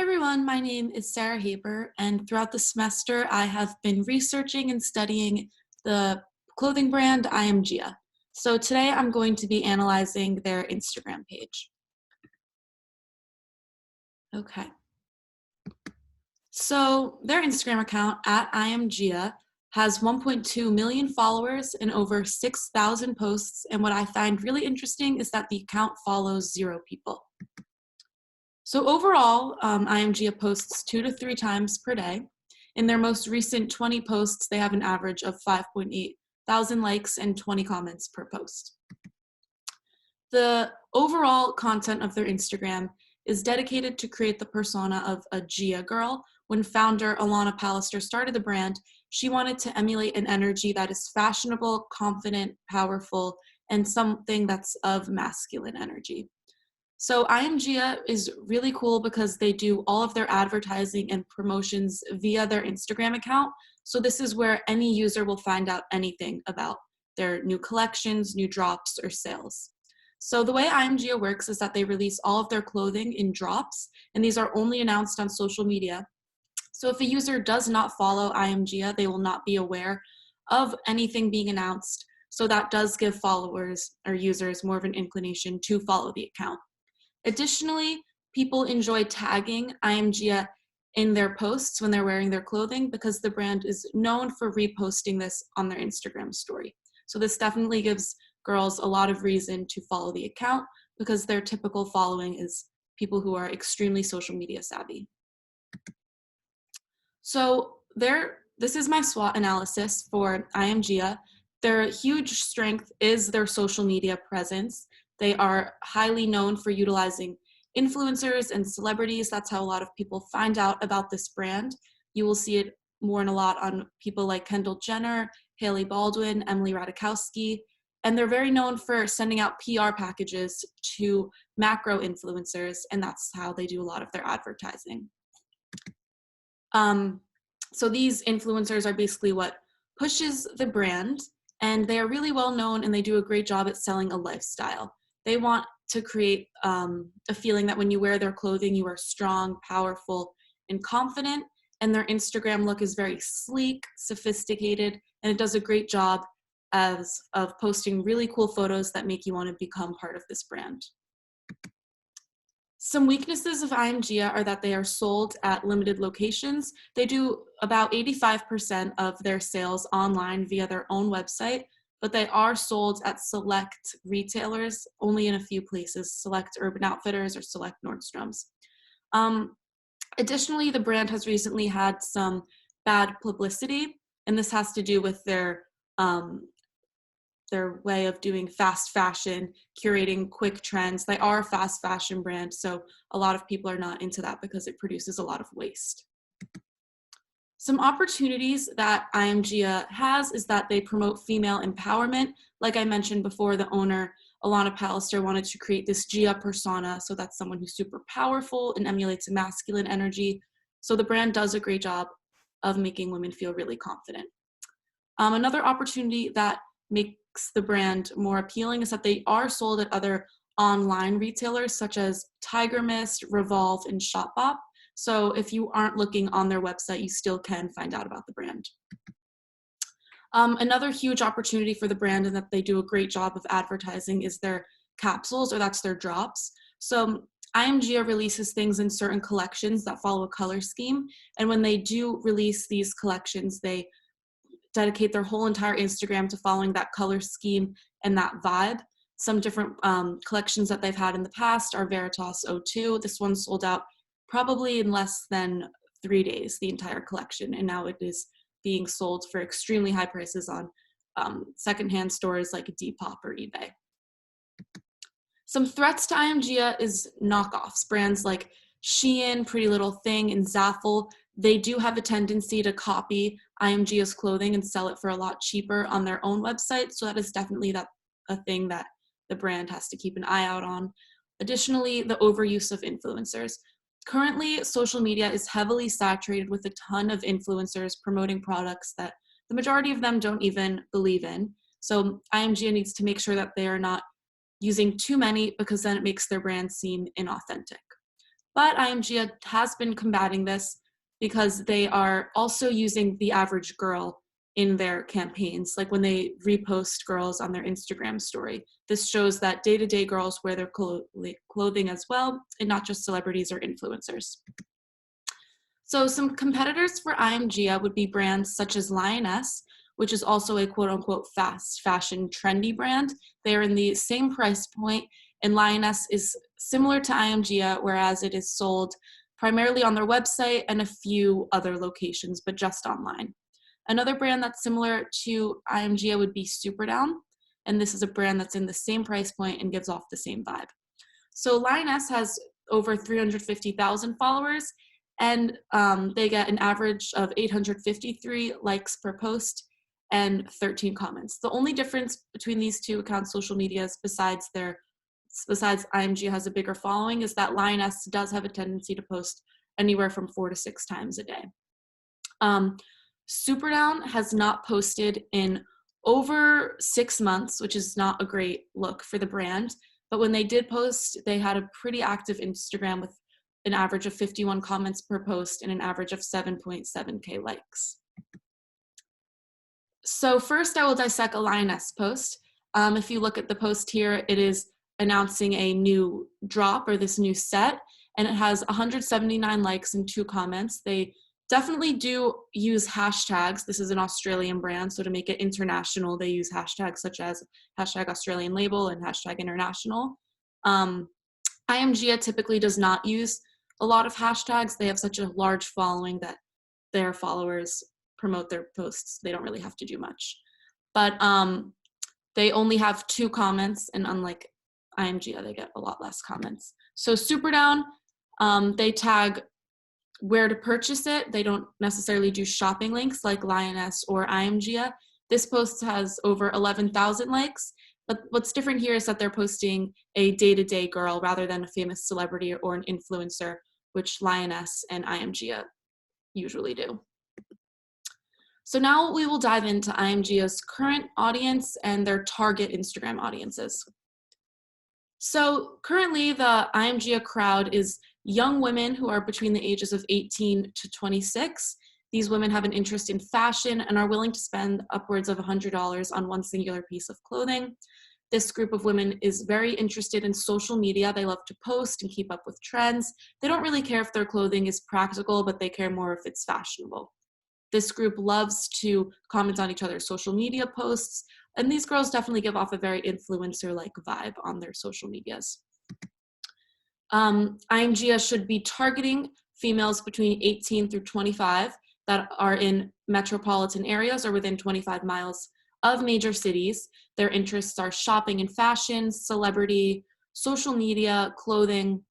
Hi everyone, my name is Sarah Haber, and throughout the semester I have been researching and studying the clothing brand IMGA. So today I'm going to be analyzing their Instagram page. Okay. So their Instagram account at IMGA has 1.2 million followers and over 6,000 posts, and what I find really interesting is that the account follows 0 people. So overall, IMGA posts 2 to 3 times per day. In their most recent 20 posts, they have an average of 5.8 thousand likes and 20 comments per post. The overall content of their Instagram is dedicated to create the persona of a Gia girl. When founder Alana Pallister started the brand, she wanted to emulate an energy that is fashionable, confident, powerful, and something that's of masculine energy. So IMGA is really cool because they do all of their advertising and promotions via their Instagram account. So this is where any user will find out anything about their new collections, new drops, or sales. So the way IMGA works is that they release all of their clothing in drops, and these are only announced on social media. So if a user does not follow IMGA, they will not be aware of anything being announced. So that does give followers or users more of an inclination to follow the account. Additionally, people enjoy tagging IMGA in their posts when they're wearing their clothing because the brand is known for reposting this on their Instagram story. So this definitely gives girls a lot of reason to follow the account because their typical following is people who are extremely social media savvy. So this is my SWOT analysis for IMGA. Their huge strength is their social media presence. They are highly known for utilizing influencers and celebrities. That's how a lot of people find out about this brand. You will see it more and a lot on people like Kendall Jenner, Hailey Baldwin, Emily Ratajkowski, and they're very known for sending out PR packages to macro influencers, and that's how they do a lot of their advertising. So these influencers are basically what pushes the brand, and they are really well known and they do a great job at selling a lifestyle. They want to create a feeling that when you wear their clothing, you are strong, powerful, and confident, and their Instagram look is very sleek, sophisticated, and it does a great job of posting really cool photos that make you want to become part of this brand. Some weaknesses of IMGA are that they are sold at limited locations. They do about 85% of their sales online via their own website, but they are sold at select retailers, only in a few places, select Urban Outfitters or select Nordstrom's. Additionally, the brand has recently had some bad publicity, and this has to do with their way of doing fast fashion, curating quick trends. They are a fast fashion brand, so a lot of people are not into that because it produces a lot of waste. Some opportunities that IMGA has is that they promote female empowerment. Like I mentioned before, the owner, Alana Pallister, wanted to create this Gia persona, so that's someone who's super powerful and emulates a masculine energy. So the brand does a great job of making women feel really confident. Another opportunity that makes the brand more appealing is that they are sold at other online retailers such as Tiger Mist, Revolve, and Shopbop. So if you aren't looking on their website, you still can find out about the brand. Another huge opportunity for the brand and that they do a great job of advertising is their capsules, or that's their drops. So IMGA releases things in certain collections that follow a color scheme. And when they do release these collections, they dedicate their whole entire Instagram to following that color scheme and that vibe. Some different collections that they've had in the past are Veritas 02. This one sold out probably in less than 3 days, the entire collection, and now it is being sold for extremely high prices on secondhand stores like Depop or eBay. Some threats to IMGA is knockoffs. Brands like Shein, Pretty Little Thing, and Zaful, they do have a tendency to copy IMGA's clothing and sell it for a lot cheaper on their own website, so that is definitely a thing that the brand has to keep an eye out on. Additionally, the overuse of influencers. Currently, social media is heavily saturated with a ton of influencers promoting products that the majority of them don't even believe in. So IMGA needs to make sure that they are not using too many because then it makes their brand seem inauthentic. But IMG has been combating this because they are also using the average girl in their campaigns, like when they repost girls on their Instagram story. This shows that day-to-day girls wear their clothing as well, and not just celebrities or influencers. So some competitors for IMG would be brands such as Lioness, which is also a quote-unquote fast fashion trendy brand. They are in the same price point, and Lioness is similar to IMG, whereas it is sold primarily on their website and a few other locations, but just online. Another brand that's similar to IMG would be Superdown, and this is a brand that's in the same price point and gives off the same vibe. So Lioness has over 350,000 followers, and they get an average of 853 likes per post and 13 comments. The only difference between these two accounts' social medias, besides IMG has a bigger following, is that Lioness does have a tendency to post anywhere from 4 to 6 times a day. Superdown has not posted in over 6 months, which is not a great look for the brand. But when they did post, they had a pretty active Instagram with an average of 51 comments per post and an average of 7.7K likes. So first I will dissect a Lioness post. If you look at the post here, it is announcing a new drop or this new set, and it has 179 likes and 2 comments. They definitely do use hashtags. This is an Australian brand, so to make it international, they use hashtags such as hashtag Australian label and hashtag international. IMG typically does not use a lot of hashtags. They have such a large following that their followers promote their posts. They don't really have to do much. But they only have 2 comments, and unlike IMG, they get a lot less comments. So Superdown, they tag where to purchase it. They don't necessarily do shopping links like Lioness or IMG. This post has over 11,000 likes, but what's different here is that they're posting a day-to-day girl rather than a famous celebrity or an influencer, which Lioness and IMG usually do. So now we will dive into IMG's current audience and their target Instagram audiences. So currently the IMG crowd is young women who are between the ages of 18 to 26. These women have an interest in fashion and are willing to spend upwards of $100 on one singular piece of clothing. This group of women is very interested in social media. They love to post and keep up with trends. They don't really care if their clothing is practical, but they care more if it's fashionable. This group loves to comment on each other's social media posts, and these girls definitely give off a very influencer-like vibe on their social medias. IMG should be targeting females between 18 through 25 that are in metropolitan areas or within 25 miles of major cities. Their interests are shopping and fashion, celebrity, social media, clothing,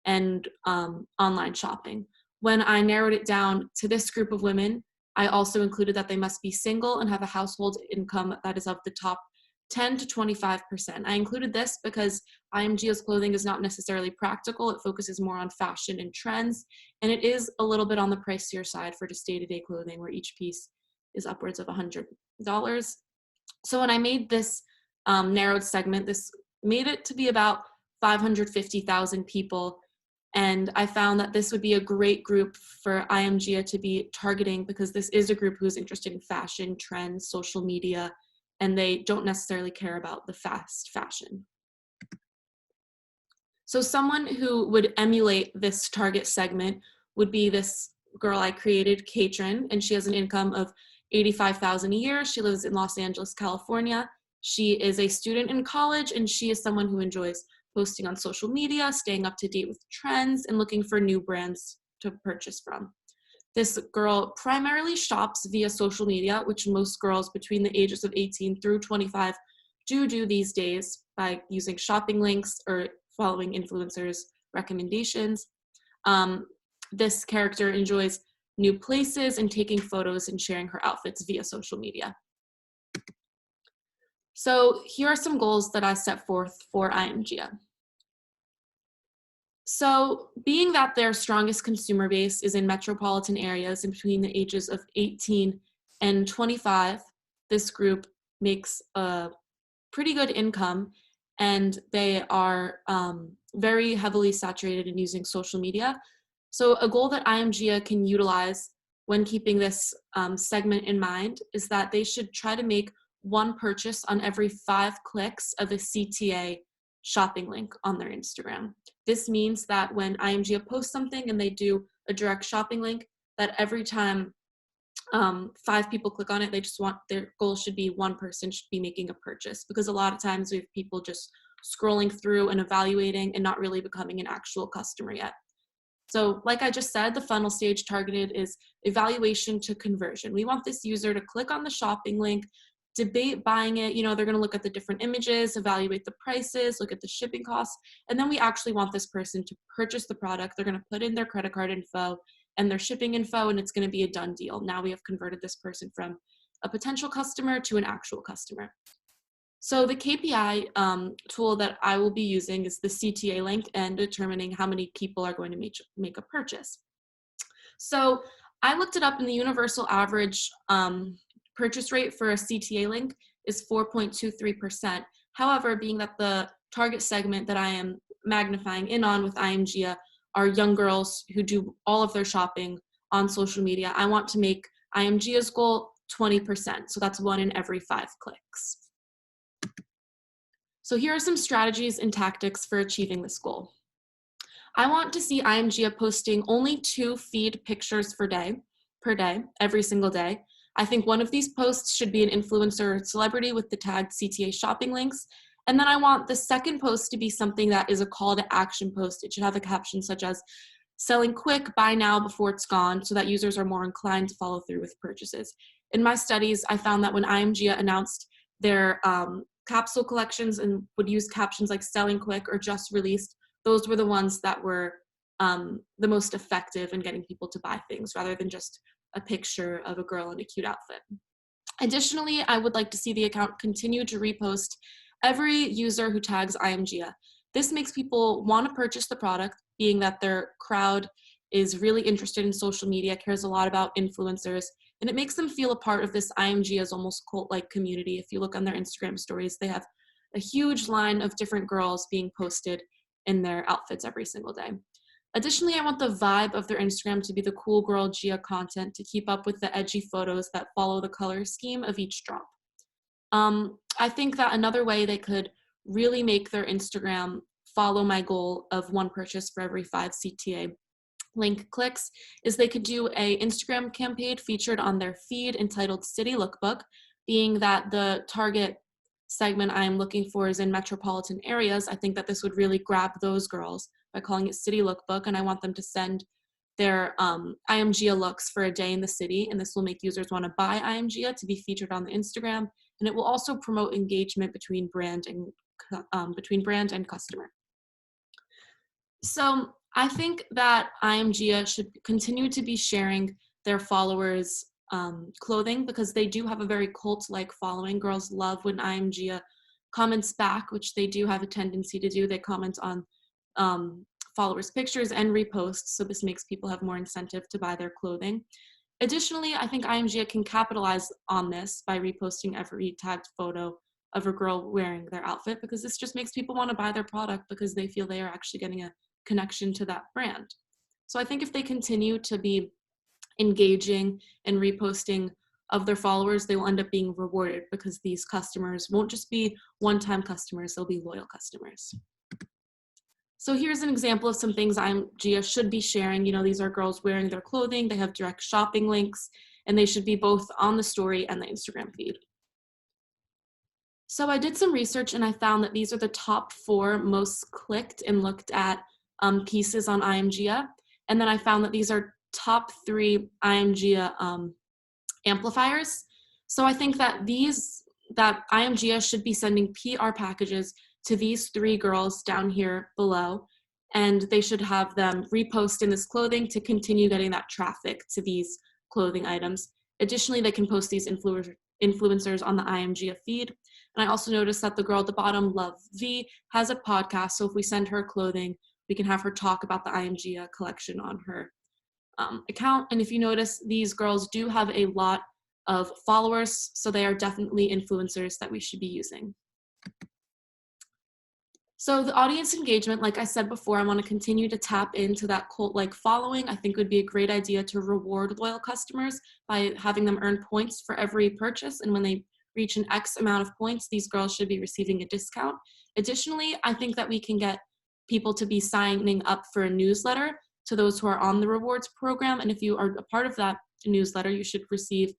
and online shopping. When I narrowed it down to this group of women, I also included that they must be single and have a household income that is of the top 10 to 25%. I included this because IMG's clothing is not necessarily practical. It focuses more on fashion and trends, and it is a little bit on the pricier side for just day-to-day clothing where each piece is upwards of $100. So when I made this narrowed segment, this made it to be about 550,000 people, and I found that this would be a great group for IMG to be targeting because this is a group who's interested in fashion, trends, social media, and they don't necessarily care about the fast fashion. So someone who would emulate this target segment would be this girl I created, Katrin, and she has an income of $85,000 a year. She lives in Los Angeles, California. She is a student in college, and she is someone who enjoys posting on social media, staying up to date with trends, and looking for new brands to purchase from. This girl primarily shops via social media, which most girls between the ages of 18 through 25 do these days by using shopping links or following influencers' recommendations. This character enjoys new places and taking photos and sharing her outfits via social media. So here are some goals that I set forth for IMG. So being that their strongest consumer base is in metropolitan areas and between the ages of 18 and 25, this group makes a pretty good income, and they are very heavily saturated in using social media. So a goal that IMGA can utilize when keeping this segment in mind is that they should try to make one purchase on every 5 clicks of a CTA shopping link on their Instagram. This means that when IMGA posts something and they do a direct shopping link, that every time 5 people click on it, their goal should be one person should be making a purchase, because a lot of times we have people just scrolling through and evaluating and not really becoming an actual customer yet. So like I just said, the funnel stage targeted is evaluation to conversion. We want this user to click on the shopping link, debate buying it. They're going to look at the different images, evaluate the prices, look at the shipping costs, and then we actually want this person to purchase the product. They're going to put in their credit card info and their shipping info, and it's going to be a done deal. Now we have converted this person from a potential customer to an actual customer. So the KPI tool that I will be using is the CTA link and determining how many people are going to make a purchase. So I looked it up, and the universal average purchase rate for a CTA link is 4.23%. However, being that the target segment that I am magnifying in on with IMGA are young girls who do all of their shopping on social media, I want to make IMGA's goal 20%. So that's 1 in every 5 clicks. So here are some strategies and tactics for achieving this goal. I want to see IMGA posting only 2 feed pictures per day, every single day. I think one of these posts should be an influencer or celebrity with the tagged CTA shopping links. And then I want the second post to be something that is a call to action post. It should have a caption such as "selling quick, buy now before it's gone," so that users are more inclined to follow through with purchases. In my studies, I found that when IMGA announced their capsule collections and would use captions like "selling quick" or "just released," those were the ones that were the most effective in getting people to buy things, rather than just a picture of a girl in a cute outfit. Additionally, I would like to see the account continue to repost every user who tags IMGA. This makes people want to purchase the product, being that their crowd is really interested in social media, cares a lot about influencers, and it makes them feel a part of this IMGA's almost cult-like community. If you look on their Instagram stories, they have a huge line of different girls being posted in their outfits every single day. Additionally, I want the vibe of their Instagram to be the cool girl Gia content to keep up with the edgy photos that follow the color scheme of each drop. I think that another way they could really make their Instagram follow my goal of 1 purchase for every 5 CTA link clicks is they could do a Instagram campaign featured on their feed entitled City Lookbook, being that the target segment I'm looking for is in metropolitan areas. I think that this would really grab those girls by calling it City Lookbook, and I want them to send their IMGA looks for a day in the city, and this will make users want to buy IMGA to be featured on the Instagram, and it will also promote engagement between brand and customer. So I think that IMGA should continue to be sharing their followers' clothing, because they do have a very cult-like following. Girls love when IMGA comments back, which they do have a tendency to do. They comment on followers' pictures and reposts, so this makes people have more incentive to buy their clothing. Additionally, I think IMGA can capitalize on this by reposting every tagged photo of a girl wearing their outfit, because this just makes people want to buy their product because they feel they are actually getting a connection to that brand. So I think if they continue to be engaging and reposting of their followers, they will end up being rewarded, because these customers won't just be one-time customers, they'll be loyal customers. So here's an example of some things IMGA should be sharing. These are girls wearing their clothing, they have direct shopping links, and they should be both on the story and the Instagram feed. So I did some research and I found that these are the top 4 most clicked and looked at pieces on IMGA. And then I found that these are top 3 IMGA amplifiers. So I think that IMGA should be sending PR packages to these 3 girls down here below, and they should have them repost in this clothing to continue getting that traffic to these clothing items. Additionally, they can post these influencers on the IMGA feed. And I also noticed that the girl at the bottom, Love V, has a podcast, so if we send her clothing, we can have her talk about the IMGA collection on her account. And if you notice, these girls do have a lot of followers, so they are definitely influencers that we should be using. So the audience engagement, like I said before, I want to continue to tap into that cult-like following. I think it would be a great idea to reward loyal customers by having them earn points for every purchase. And when they reach an X amount of points, these girls should be receiving a discount. Additionally, I think that we can get people to be signing up for a newsletter to those who are on the rewards program. And if you are a part of that newsletter, you should receive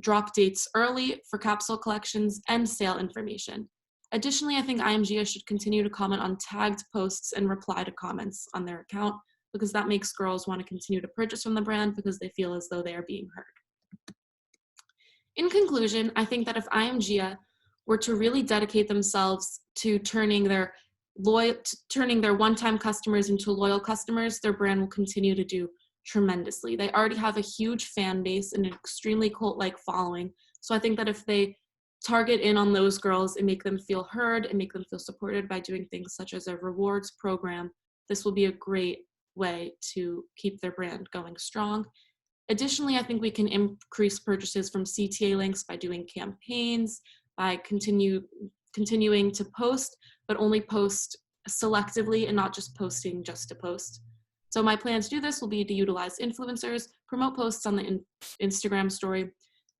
drop dates early for capsule collections and sale information. Additionally, I think IMGA should continue to comment on tagged posts and reply to comments on their account, because that makes girls want to continue to purchase from the brand because they feel as though they are being heard. In conclusion, I think that if IMGA were to really dedicate themselves to turning their one-time customers into loyal customers, their brand will continue to do tremendously. They already have a huge fan base and an extremely cult-like following. So I think that if they target in on those girls and make them feel heard and make them feel supported by doing things such as a rewards program, this will be a great way to keep their brand going strong. Additionally, I think we can increase purchases from CTA links by doing campaigns, by continuing to post, but only post selectively and not just posting just to post. So my plan to do this will be to utilize influencers, promote posts on the Instagram story,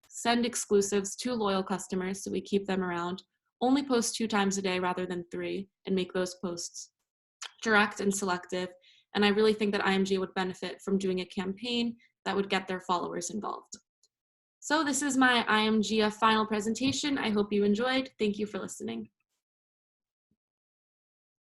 send exclusives to loyal customers so we keep them around, only post 2 times a day rather than 3, and make those posts direct and selective. And I really think that IMG would benefit from doing a campaign that would get their followers involved. So this is my IMG final presentation. I hope you enjoyed. Thank you for listening.